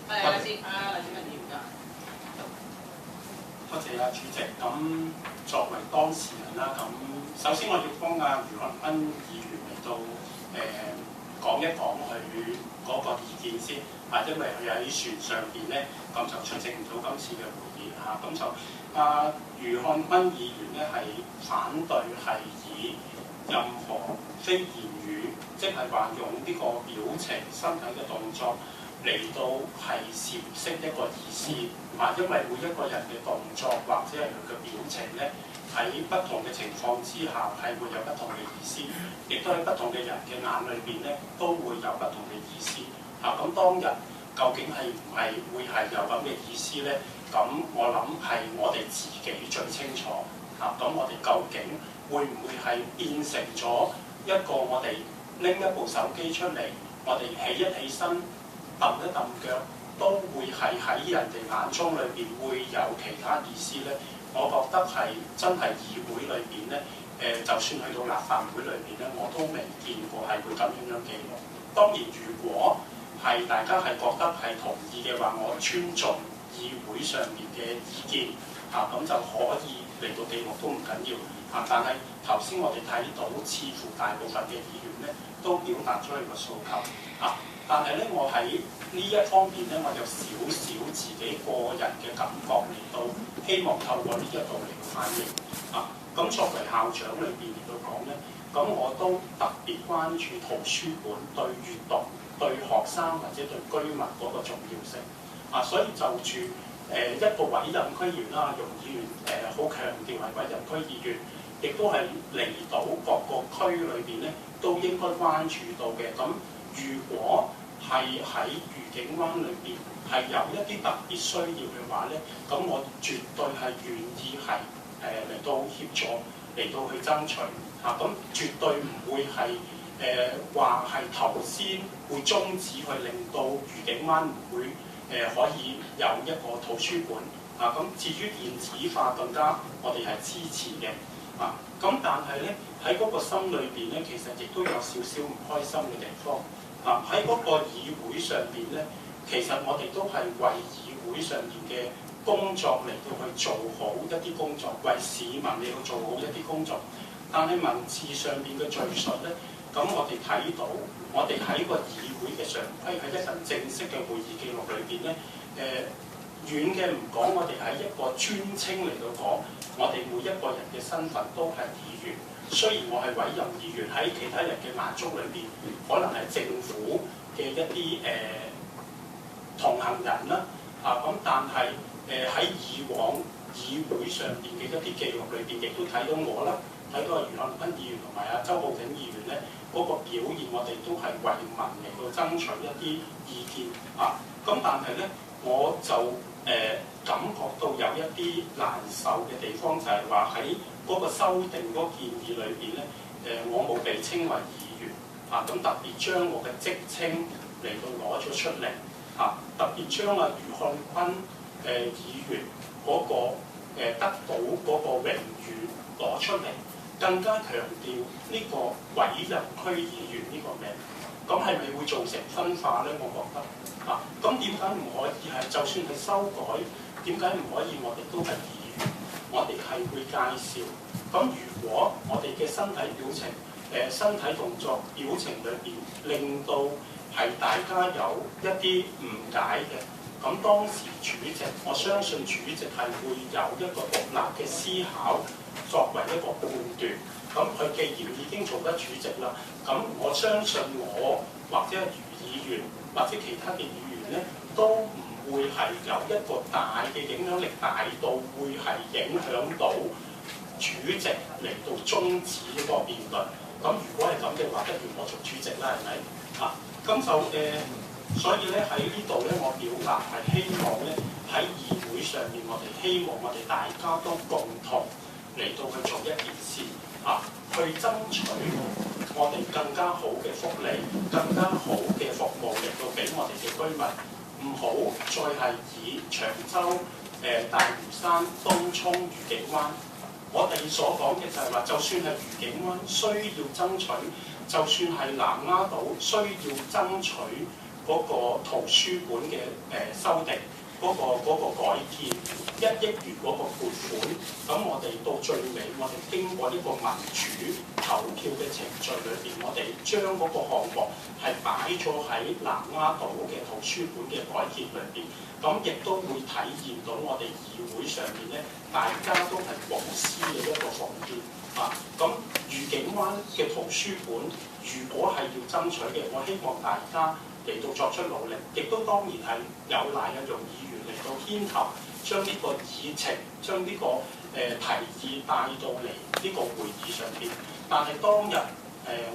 多謝主席。咁作為當事人啦，咁首先我要幫余漢斌議員嚟到講一講佢嗰個意見先。因為佢喺船上邊咧，咁就出席唔到今次嘅會議嚇。咁就余漢斌議員咧係反對係以任何非言語，即係話用呢個表情、身體嘅動作嚟到係闡釋一個意思。因為每一個人嘅動作或者係佢嘅表情咧，喺不同嘅情況之下係會有不同嘅意思，亦都喺不同嘅人嘅眼裏邊咧都會有不同嘅意思。咁當日究竟係唔係會係有咁嘅意思咧？咁我諗係我哋自己最清楚。咁我哋究竟會唔會係變成咗一個我哋拎一部手機出嚟，我哋起一起身、揼一揼腳，都會係喺人哋眼中裏邊會有其他意思咧？我覺得係真係議會裏邊咧，就算去到立法會裏邊咧，我都未見過係會咁樣記錄。當然，如果係大家係覺得係同意嘅話，我尊重議會上面嘅意見咁就可以嚟到記錄都唔緊要但係頭先我哋睇到，似乎大部分嘅議員咧都表達咗佢個訴求但係咧，我喺呢一方面咧，我有少少自己個人嘅感覺嚟到，希望透過呢一度嚟反映咁作為校長裏邊嚟到講咧，咁我都特別關注圖書館對閱讀、對學生或者對居民嗰個重要性所以就住一個委任區議員啦，容議員好強調係委任區議員，亦都係嚟到各個區裏邊咧，都應該關注到嘅。咁如果係喺愉景灣裏邊係有一啲特別需要嘅話咧，咁我絕對係願意係嚟到協助，嚟到去爭取咁絕對唔會係話係頭先會終止去令到愉景灣唔會可以有一個圖書館咁至於電子化更加我哋係支持嘅咁但係咧喺嗰個心裏邊咧，其實亦都有少少唔開心嘅地方喺嗰個議會上邊咧，其實我哋都係為議會上面嘅工作嚟到去做好一啲工作，為市民嚟到做好一啲工作。但係文字上邊嘅敘述咧，咁我哋睇到，我哋喺個議會嘅常規喺一份正式嘅會議記錄裏邊咧，遠嘅唔講，我哋喺一個專稱嚟到講，我哋每一個人嘅身份都係議員。雖然我係委任議員，喺其他人嘅眼中裏邊，可能係政府嘅一啲同行人啦咁但係喺以往議會上邊嘅一啲記錄裏邊，亦都睇到我啦，睇到余漢斌議員同埋周浩鼎議員咧嗰個表現，我哋都係為民嚟到爭取一啲意見咁但係咧，我就感覺到有一啲難受嘅地方，就係話喺嗰個修訂嗰個建議裏邊咧，我冇被稱為議員咁特別將我嘅職稱嚟到攞咗出嚟特別將余漢斌議員嗰個得到嗰個榮譽攞出嚟，更加強調呢個委任區議員呢個名，咁係咪會造成分化咧？我覺得咁點解唔可以係就算係修改，點解唔可以我哋都係議員？我哋係會介紹。咁如果我哋嘅身體表情、身體動作、表情裏邊令到係大家有一啲誤解嘅，咁當時主席，我相信主席係會有一個獨立嘅思考作為一個判斷。咁佢既然已經做得主席啦，咁我相信我或者係余議員或者其他嘅議員咧，都唔會係有一個大嘅影響力，大到會係影響到主席嚟到終止呢個辯論。咁如果係咁嘅話，不如我做主席啦，係咪咁就所以咧喺呢度咧，我表達係希望咧喺議會上面，我哋希望我哋大家都共同嚟到去做一件事去爭取我哋更加好嘅福利、更加好嘅服務嚟到俾我哋嘅居民，唔好再係以長洲、大嶼山、東涌、愉景灣，我哋所講嘅就係話，就算係愉景灣需要爭取，就算係南丫島需要爭取嗰個圖書館嘅修訂，嗰個改建1億元嗰個撥款，咁我哋到最尾，我哋經過呢個民主投票嘅程序裏邊，我哋將嗰個項目係擺咗喺南丫島嘅圖書館嘅改建裏邊，咁亦都會體現到我哋議會上面咧，大家都係無私嘅一個奉獻啊！咁愉景灣嘅圖書館，如果係要爭取嘅，我希望大家嚟到作出努力，亦都當然係有賴容議員嚟到牽頭，將呢個議程、將呢個提議帶到嚟呢個會議上邊。但係當日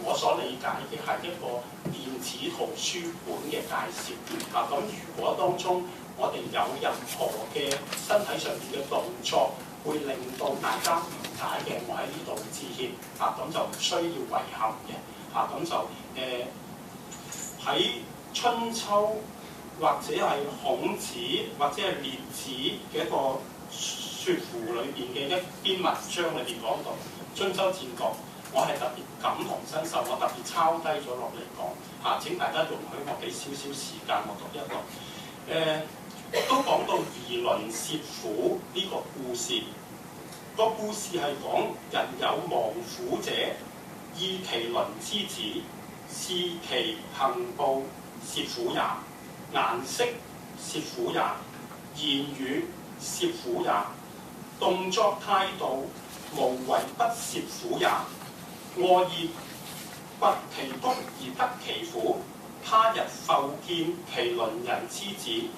我所理解嘅係一個電子圖書館嘅介紹啊。咁如果當中我哋有任何嘅身體上面嘅動作，會令到大家誤解嘅，我喺呢度致歉啊。咁就唔需要遺憾嘅啊。咁就喺春秋或者係孔子或者係列子嘅一個說符裏邊嘅一篇文章裏邊講到春秋戰國，我係特別感同身受，我特別抄低咗落嚟講嚇。請大家容許我俾少少時間我讀一讀。都講到夷鄰攝虎呢個故事，個故事係講人有亡虎者，意其鄰之子，視其行步，攝虎也；顏色，攝虎也；言語，攝虎也；動作態度，無為不攝虎也。餓而拔其谷而得其虎，他日復見其鄰人之子，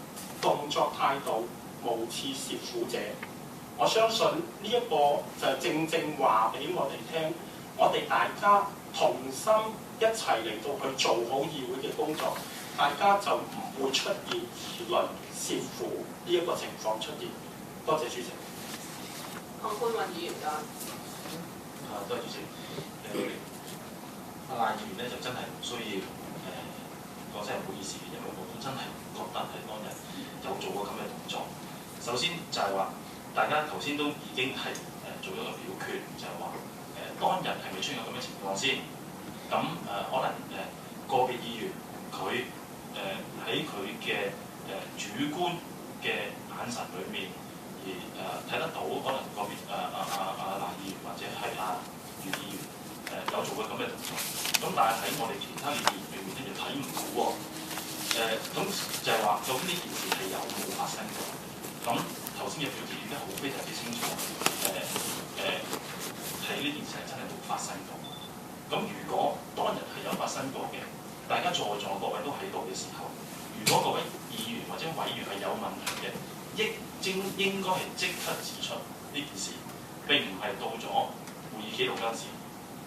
動作態度無似攝虎者。我相信呢一個就正正話俾我哋聽，我哋大家同心一齊嚟到去做好議會嘅工作，大家就唔會出現夷鄰攝虎呢一個情況出現。多謝主席。潘君議員㗎。多謝主席。阿賴議員咧就真係唔需要講真係唔好意思，因為我都真係覺得係當日有做過咁嘅動作。首先就係話，大家頭先都已經係做咗個表決，就係話當日係咪出現咁嘅情況先？咁可能個別議員佢喺佢嘅主觀嘅眼神裏面而睇得到，可能個別阿賴議員或者係阿余議員有做過咁嘅動作。咁但係喺我哋其他嘅議員裏面咧就睇唔到喎。咁就係話，究竟呢件事係有冇發生過？咁頭先嘅表示已經好非常之清楚。係呢件事係真係冇發生過。咁如果當日係有發生過嘅，大家在座各位都喺度嘅時候，如果各位議員或者委員係有問題嘅，應該係即刻指出呢件事，並唔係到咗會議記錄嗰陣時，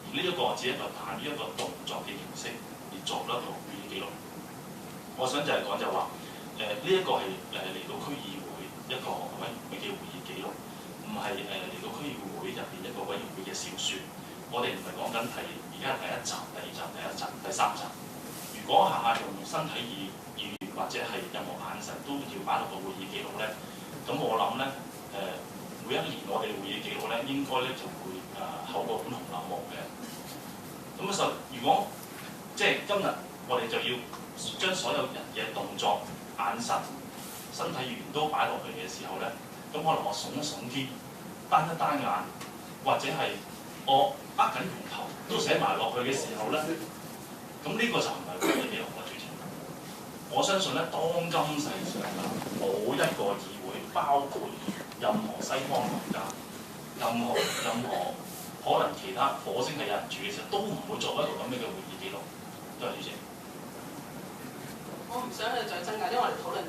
而呢一個只係一個限於一個動作嘅形式而作一個會議記錄。我想就係講就話，呢一個係嚟到區議會一個委員會嘅會議記錄，唔係嚟到區議會入邊一個委員會嘅小説。我哋唔係講緊係而家係第一集、第二集、第一集、第三集。如果下下用身體語言或者係任何眼神都要擺落個會議記錄咧，咁我諗咧每一年我哋會議記錄咧應該咧就會厚過本紅樓夢嘅。咁如果即係今日我哋就要將所有人嘅動作、眼神、身體語言都擺落去嘅時候咧，咁可能我聳一聳肩、單一單眼，或者係我握緊拳頭都寫埋落去嘅時候咧，咁呢個就唔係會議記錄啦，主席。我相信咧，當今世上冇一個議會，包括任何西方國家、任何可能其他火星係有人住嘅時候，都唔會做一個咁樣嘅會議記錄。多謝主席。我唔想去再增加，因為我哋討論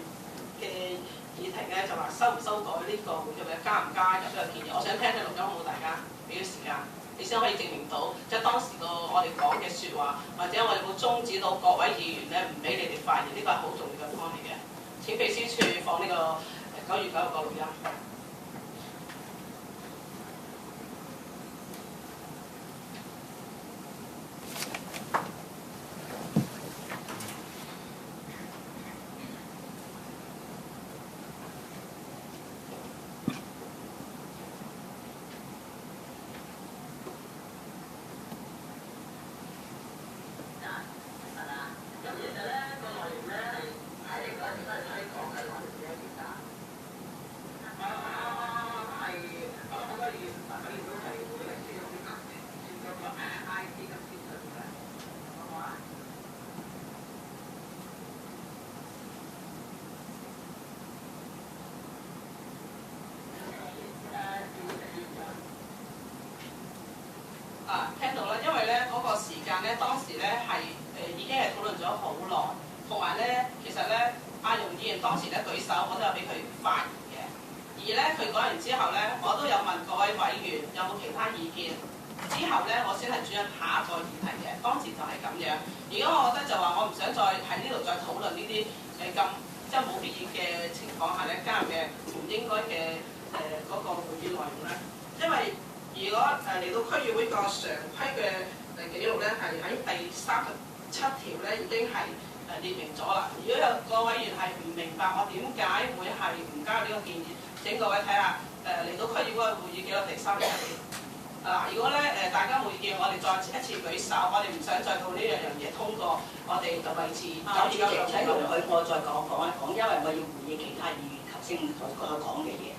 嘅議題咧就話修唔修改呢個會議嘅加唔加入呢個建議。我想聽聽錄音好唔好？大家俾啲時間，你先可以證明到即係當時我哋講嘅説話，或者我哋會終止到各位議員咧唔俾你哋發言，呢個係好重要嘅方面嘅。請秘書處放呢個9月9日個錄音。咗好耐，同埋咧，其實咧，阿容議員當時咧舉手，我都有俾佢發言嘅。而咧佢講完之後咧，我都有問各位委員有冇其他意見。之後咧，我先係轉入下一個議題嘅。當時就係咁樣。如果我覺得就話我唔想再喺呢度再討論呢啲咁即係冇必要嘅情況下咧加入嘅唔應該嘅嗰個會議內容咧，因為如果嚟到區議會個常規嘅記錄咧，係喺第37條咧已經係列明咗啦。如果有個委員係唔明白我點解會係唔加入呢個建議，請各位睇下嚟到區議會會議記錄第37條。如果咧大家冇意見，我哋再一次舉手，我哋唔想再到呢樣嘢通過，我哋就維持。主席，請容許我再講一講，因為我要回應其他議員頭先所講嘅嘢。